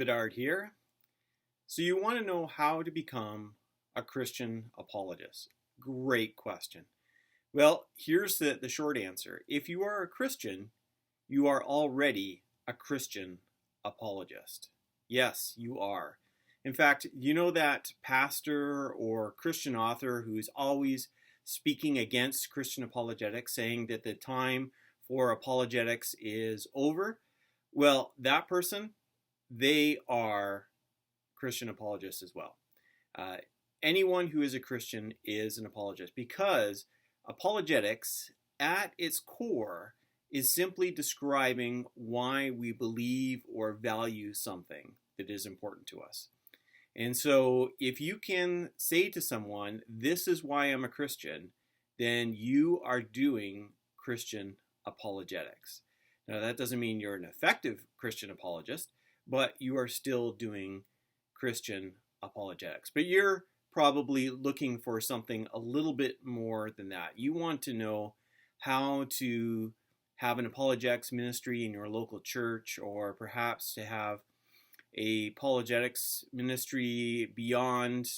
Bedard here. So you want to know how to become a Christian apologist? Great question. Well, here's the short answer. If you are a Christian, you are already a Christian apologist. Yes, you are. In fact, you know that pastor or Christian author who's always speaking against Christian apologetics, saying that the time for apologetics is over? Well, that person, they are Christian apologists as well. Uh, Anyone who is a Christian is an apologist because apologetics, at its core, is simply describing why we believe or value something that is important to us. And so if you can say to someone, this is why I'm a Christian, then you are doing Christian apologetics. Now, that doesn't mean you're an effective Christian apologist, but you are still doing Christian apologetics. But you're probably looking for something a little bit more than that. You want to know how to have an apologetics ministry in your local church, or perhaps to have a apologetics ministry beyond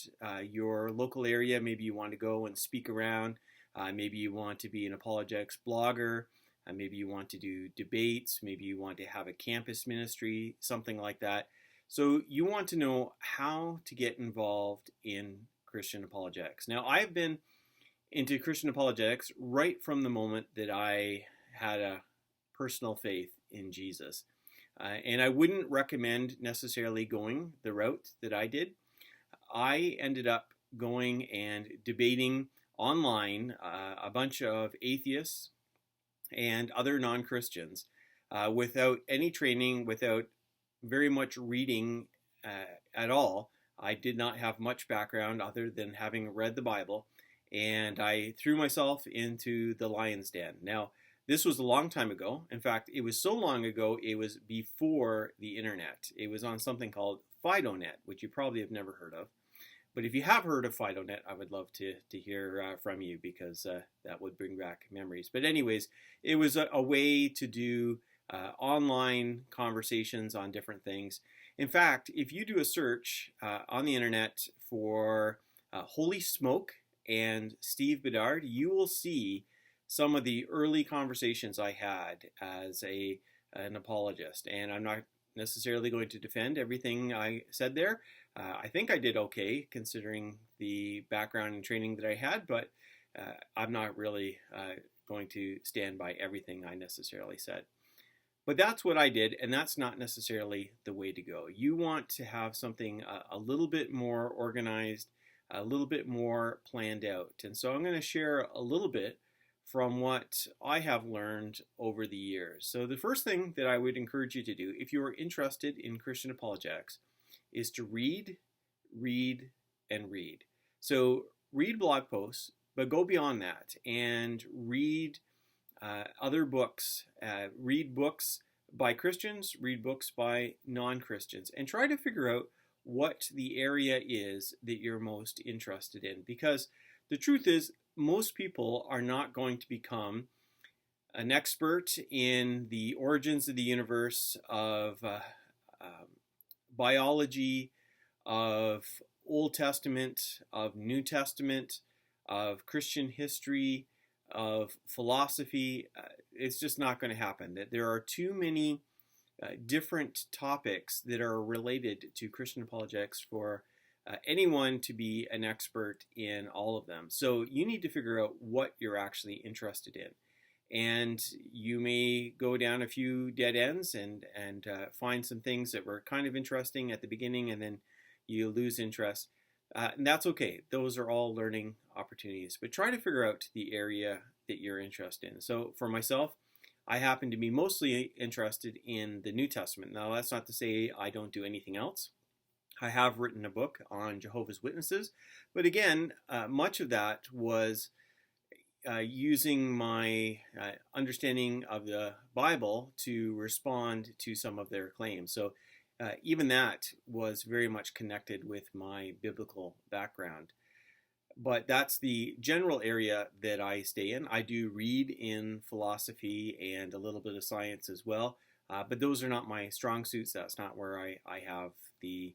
your local area. Maybe you want to go and speak around. Maybe you want to be an apologetics blogger. Maybe you want to do debates. Maybe you want to have a campus ministry, something like that. So you want to know how to get involved in Christian apologetics. Now, I've been into Christian apologetics right from the moment that I had a personal faith in Jesus. And I wouldn't recommend necessarily going the route that I did. I ended up going and debating online a bunch of atheists and other non-Christians without any training, without very much reading at all. I did not have much background other than having read the Bible, and I threw myself into the lion's den. Now, this was a long time ago. In fact, it was so long ago, it was before the internet. It was on something called FidoNet, which you probably have never heard of. But if you have heard of FidoNet, I would love to hear from you, because that would bring back memories. But anyways, it was a way to do online conversations on different things. In fact, if you do a search on the internet for Holy Smoke and Steve Bedard, you will see some of the early conversations I had as an apologist. And I'm not necessarily going to defend everything I said there. I think I did okay considering the background and training that I had, but I'm not really going to stand by everything I necessarily said. But that's what I did, and that's not necessarily the way to go. You want to have something a little bit more organized, a little bit more planned out. And so I'm going to share a little bit from what I have learned over the years. So the first thing that I would encourage you to do, if you are interested in Christian apologetics, is to read, and read. So read blog posts, but go beyond that and read other books. Read books by Christians, read books by non-Christians, and try to figure out what the area is that you're most interested in. Because the truth is, most people are not going to become an expert in the origins of the universe, of biology, of Old Testament, of New Testament, of Christian history, of philosophy. It's just not going to happen. That there are too many different topics that are related to Christian apologetics for anyone to be an expert in all of them. So you need to figure out what you're actually interested in. And you may go down a few dead ends and find some things that were kind of interesting at the beginning, and then you lose interest. And that's okay. Those are all learning opportunities. But try to figure out the area that you're interested in. So for myself, I happen to be mostly interested in the New Testament. Now, that's not to say I don't do anything else. I have written a book on Jehovah's Witnesses. But again, much of that was using my understanding of the Bible to respond to some of their claims. So even that was very much connected with my biblical background. But that's the general area that I stay in. I do read in philosophy and a little bit of science as well. But those are not my strong suits. That's not where I have the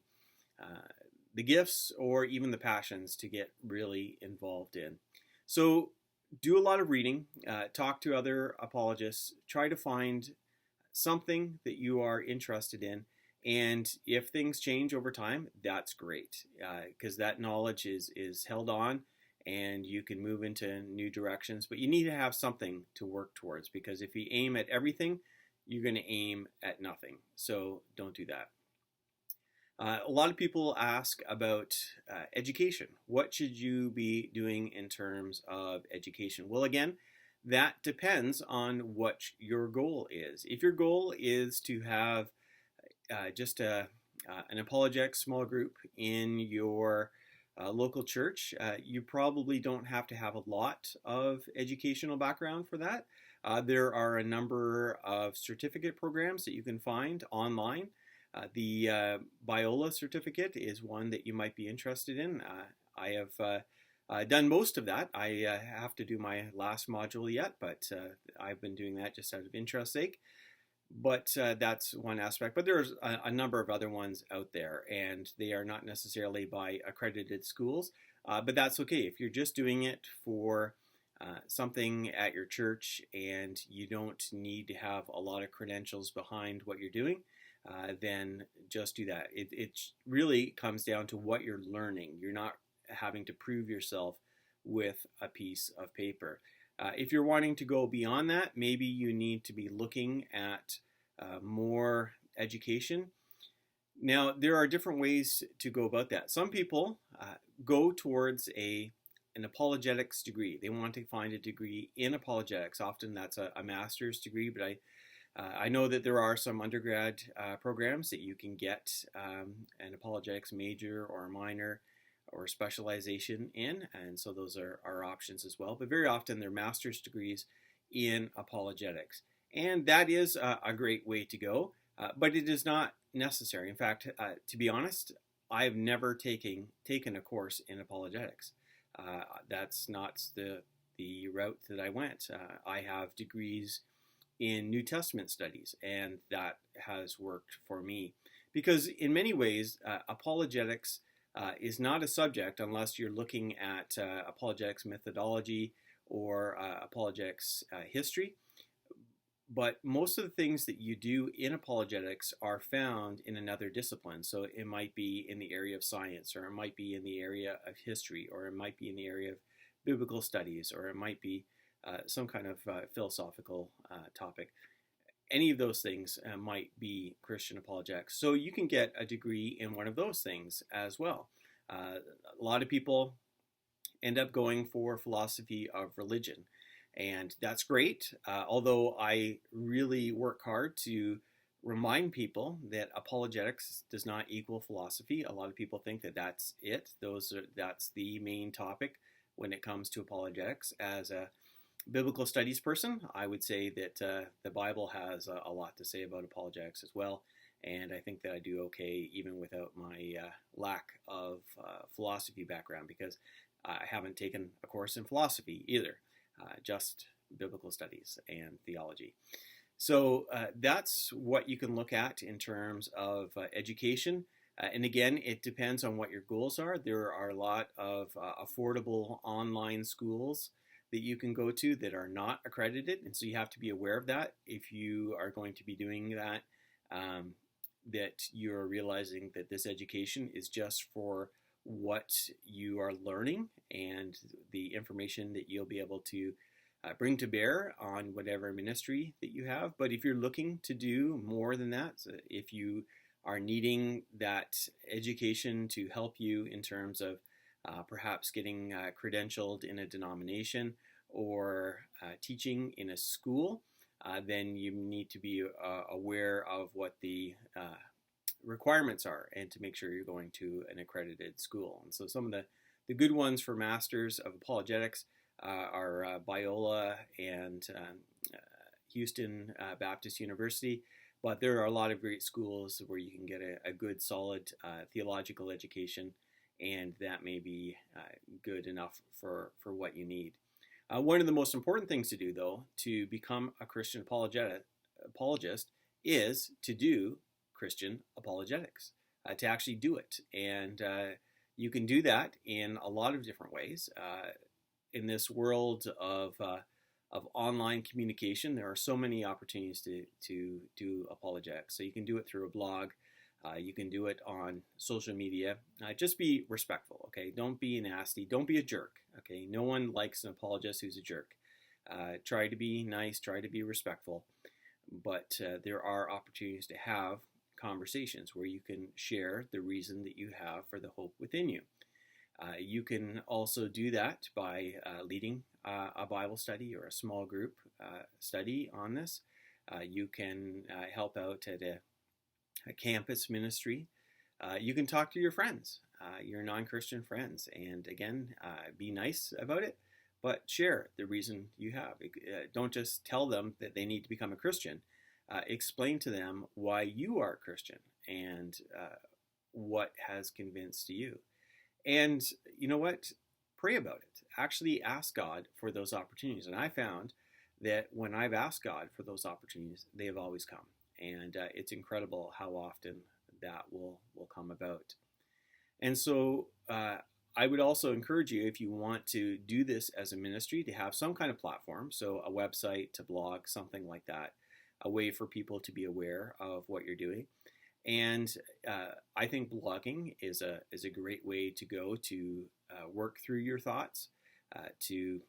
gifts or even the passions to get really involved in. So do a lot of reading, talk to other apologists, try to find something that you are interested in. And if things change over time, that's great, because that knowledge is held on and you can move into new directions. But you need to have something to work towards, because if you aim at everything, you're going to aim at nothing. So don't do that. A lot of people ask about education. What should you be doing in terms of education? Well, again, that depends on what your goal is. If your goal is to have just an apologetics small group in your local church, you probably don't have to have a lot of educational background for that. There are a number of certificate programs that you can find online. The Biola certificate is one that you might be interested in. I have done most of that. I have to do my last module yet, but I've been doing that just out of interest's sake. But that's one aspect. But there's a number of other ones out there, and they are not necessarily by accredited schools. But that's okay. If you're just doing it for something at your church and you don't need to have a lot of credentials behind what you're doing, then just do that. It really comes down to what you're learning. You're not having to prove yourself with a piece of paper. If you're wanting to go beyond that, maybe you need to be looking at more education. Now, there are different ways to go about that. Some people go towards an apologetics degree. They want to find a degree in apologetics. Often that's a master's degree, but I know that there are some undergrad programs that you can get an apologetics major or a minor or specialization in, and so those are options as well. But very often they're master's degrees in apologetics, and that is a great way to go, but it is not necessary. In fact, to be honest, I've never taken a course in apologetics. That's not the route that I went. I have degrees in New Testament studies, and that has worked for me, because in many ways apologetics is not a subject unless you're looking at apologetics methodology or apologetics history. But most of the things that you do in apologetics are found in another discipline. So it might be in the area of science, or it might be in the area of history, or it might be in the area of biblical studies, or it might be some kind of philosophical topic. Any of those things might be Christian apologetics. So you can get a degree in one of those things as well. A lot of people end up going for philosophy of religion, and that's great. Although I really work hard to remind people that apologetics does not equal philosophy. A lot of people think that that's it. That's the main topic when it comes to apologetics. As a biblical studies person, I would say that the Bible has a lot to say about apologetics as well, and I think that I do okay even without my lack of philosophy background, because I haven't taken a course in philosophy either, just biblical studies and theology. So that's what you can look at in terms of education. And again, it depends on what your goals are. There are a lot of affordable online schools that you can go to that are not accredited, and so you have to be aware of that if you are going to be doing that, that you're realizing that this education is just for what you are learning and the information that you'll be able to bring to bear on whatever ministry that you have. But if you're looking to do more than that, so if you are needing that education to help you in terms of perhaps getting credentialed in a denomination or teaching in a school, then you need to be aware of what the requirements are, and to make sure you're going to an accredited school. And so some of the good ones for Masters of Apologetics are Biola and Houston Baptist University. But there are a lot of great schools where you can get a good, solid theological education, and that may be good enough for what you need. One of the most important things to do, though, to become a Christian apologist is to do Christian apologetics, to actually do it. And you can do that in a lot of different ways. In this world of online communication, there are so many opportunities to do apologetics. So you can do it through a blog. You can do it on social media. Just be respectful, okay? Don't be nasty. Don't be a jerk, okay? No one likes an apologist who's a jerk. Try to be nice. Try to be respectful. But there are opportunities to have conversations where you can share the reason that you have for the hope within you. You can also do that by leading a Bible study or a small group study on this. You can help out at a campus ministry. You can talk to your friends, your non-Christian friends, and again, be nice about it, but share the reason you have. Don't just tell them that they need to become a Christian. Explain to them why you are a Christian and what has convinced you. And you know what? Pray about it. Actually ask God for those opportunities. And I found that when I've asked God for those opportunities, they have always come. And it's incredible how often that will come about. And so I would also encourage you, if you want to do this as a ministry, to have some kind of platform, so a website, to blog, something like that, a way for people to be aware of what you're doing. And I think blogging is a great way to go to work through your thoughts, to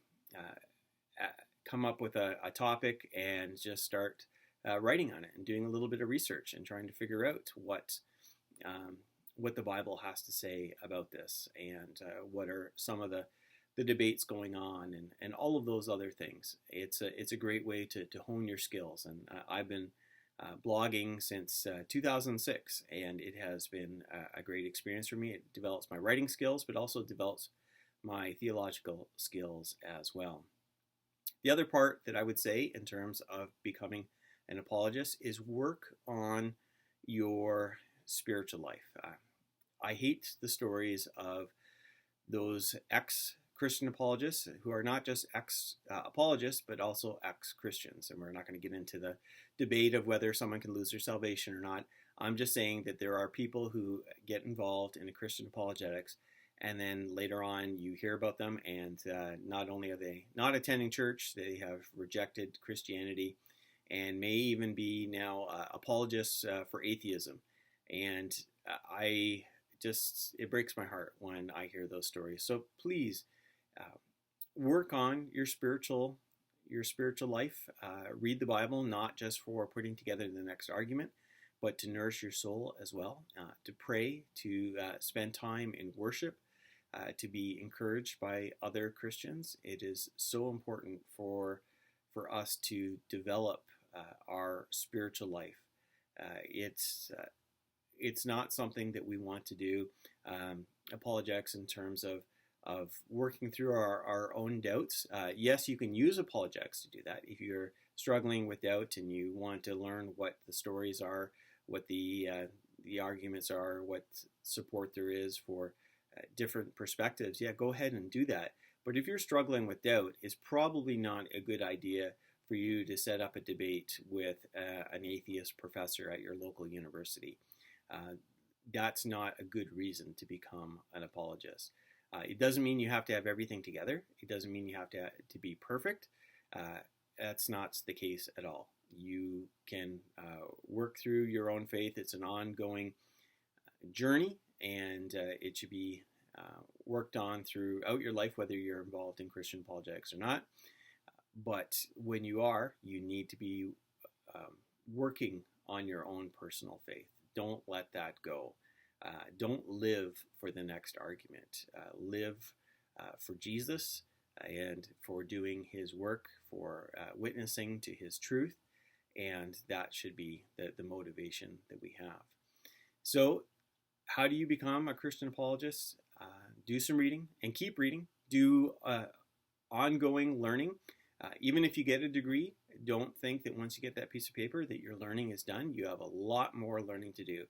come up with a topic and just start writing on it and doing a little bit of research and trying to figure out what the Bible has to say about this, and what are some of the debates going on, and all of those other things. It's a great way to hone your skills. And I've been blogging since 2006, and it has been a great experience for me. It develops my writing skills, but also develops my theological skills as well. The other part that I would say in terms of becoming an apologist is work on your spiritual life. I hate the stories of those ex-Christian apologists who are not just ex-apologists, but also ex-Christians. And we're not going to get into the debate of whether someone can lose their salvation or not. I'm just saying that there are people who get involved in a Christian apologetics, and then later on you hear about them, and not only are they not attending church, they have rejected Christianity, and may even be now apologists for atheism. And it breaks my heart when I hear those stories. So please work on your spiritual life. Read the Bible, not just for putting together the next argument, but to nourish your soul as well. To pray, to spend time in worship, to be encouraged by other Christians. It is so important for us to develop our spiritual life. It's not something that we want to do apologetics in terms of working through our own doubts. Yes, you can use apologetics to do that. If you're struggling with doubt and you want to learn what the stories are, what the arguments are, what support there is for different perspectives, yeah, go ahead and do that. But if you're struggling with doubt, it's probably not a good idea for you to set up a debate with an atheist professor at your local university. That's not a good reason to become an apologist. It doesn't mean you have to have everything together. It doesn't mean you have to be perfect. That's not the case at all. You can work through your own faith. It's an ongoing journey, and it should be worked on throughout your life, whether you're involved in Christian apologetics or not. But when you are, you need to be working on your own personal faith. Don't let that go. Don't live for the next argument. Live for Jesus and for doing his work, for witnessing to his truth, and that should be the motivation that we have. So how do you become a Christian apologist? Do some reading and keep reading. Do ongoing learning. Even if you get a degree, don't think that once you get that piece of paper that your learning is done. You have a lot more learning to do.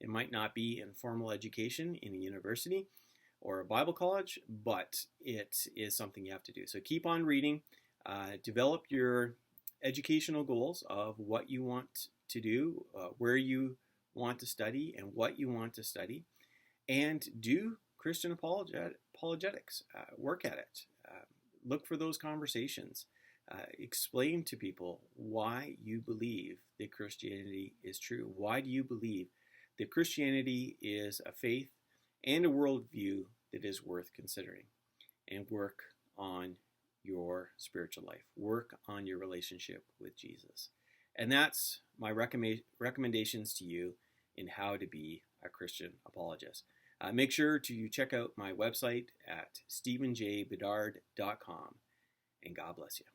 It might not be in formal education in a university or a Bible college, but it is something you have to do. So keep on reading. Develop your educational goals of what you want to do, where you want to study, and what you want to study, and do Christian apologetics. Work at it. Look for those conversations. Explain to people why you believe that Christianity is true. Why do you believe that Christianity is a faith and a worldview that is worth considering? And work on your spiritual life. Work on your relationship with Jesus. And that's my recommendations to you in how to be a Christian apologist. Make sure to check out my website at stephenjbedard.com, and God bless you.